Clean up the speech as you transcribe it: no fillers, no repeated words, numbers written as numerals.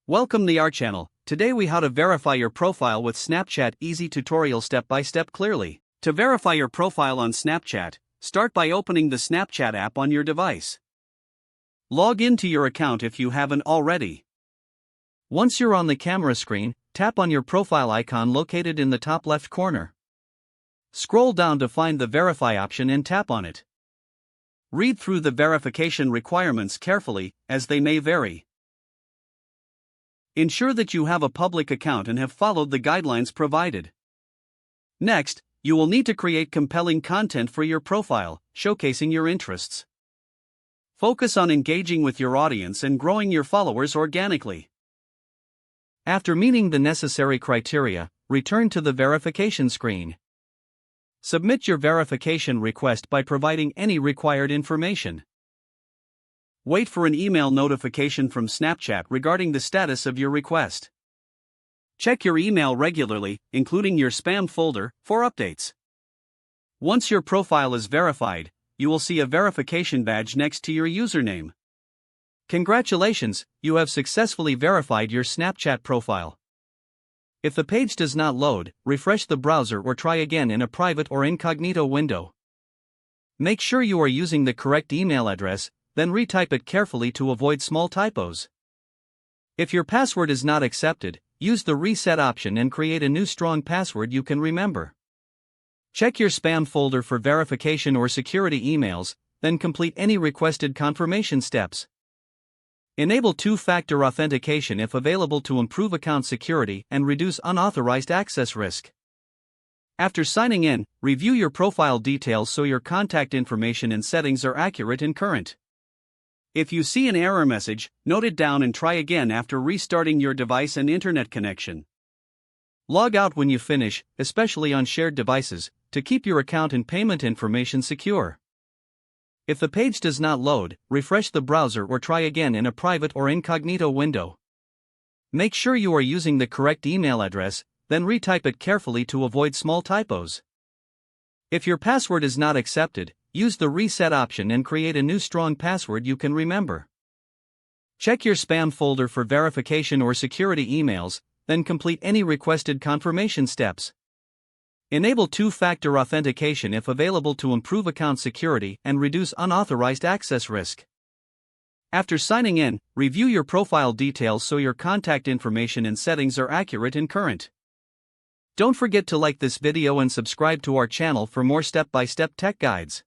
Welcome to our channel. Today we how to verify your profile with Snapchat. Easy tutorial step by step clearly. To verify your profile on Snapchat, start by opening the Snapchat app on your device. Log into your account if you haven't already. Once you're on the camera screen, tap on your profile icon located in the top left corner. Scroll down to find the verify option and tap on it. Read through the verification requirements carefully, as they may vary. Ensure that you have a public account and have followed the guidelines provided. Next, you will need to create compelling content for your profile, showcasing your interests. Focus on engaging with your audience and growing your followers organically. After meeting the necessary criteria, return to the verification screen. Submit your verification request by providing any required information. Wait for an email notification from Snapchat regarding the status of your request. Check your email regularly, including your spam folder, for updates. Once your profile is verified, you will see a verification badge next to your username. Congratulations, you have successfully verified your Snapchat profile. If the page does not load, refresh the browser or try again in a private or incognito window. Make sure you are using the correct email address, then retype it carefully to avoid small typos. If your password is not accepted, use the reset option and create a new strong password you can remember. Check your spam folder for verification or security emails, then complete any requested confirmation steps. Enable two-factor authentication if available to improve account security and reduce unauthorized access risk. After signing in, review your profile details so your contact information and settings are accurate and current. If you see an error message, note it down and try again after restarting your device and internet connection. Log out when you finish, especially on shared devices, to keep your account and payment information secure. If the page does not load, refresh the browser or try again in a private or incognito window. Make sure you are using the correct email address, then retype it carefully to avoid small typos. If your password is not accepted, use the reset option and create a new strong password you can remember. Check your spam folder for verification or security emails, then complete any requested confirmation steps. Enable two-factor authentication if available to improve account security and reduce unauthorized access risk. After signing in, review your profile details so your contact information and settings are accurate and current. Don't forget to like this video and subscribe to our channel for more step-by-step tech guides.